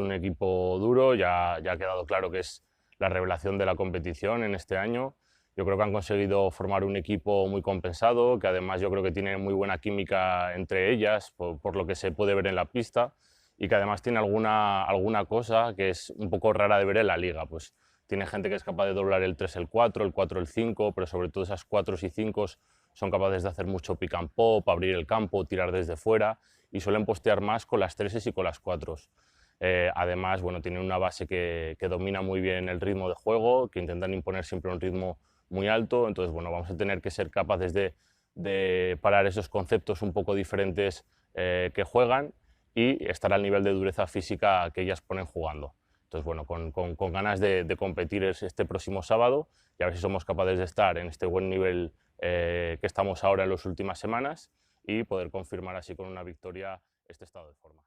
un equipo duro, ya ha quedado claro que es la revelación de la competición en este año. Yo creo que han conseguido formar un equipo muy compensado, que además yo creo que tiene muy buena química entre ellas, por lo que se puede ver en la pista, y que además tiene alguna cosa que es un poco rara de ver en la liga. Pues tiene gente que es capaz de doblar el 3 el 4, el 4 el 5, pero sobre todo esas 4 y 5 son capaces de hacer mucho pick and pop, abrir el campo, tirar desde fuera, y suelen postear más con las 3 y con las 4. Además, bueno, tienen una base que domina muy bien el ritmo de juego, que intentan imponer siempre un ritmo muy alto. Entonces, bueno, vamos a tener que ser capaces de parar esos conceptos un poco diferentes que juegan y estar al nivel de dureza física que ellas ponen jugando. Entonces, bueno, con ganas de competir este próximo sábado y a ver si somos capaces de estar en este buen nivel que estamos ahora en las últimas semanas y poder confirmar así con una victoria este estado de forma.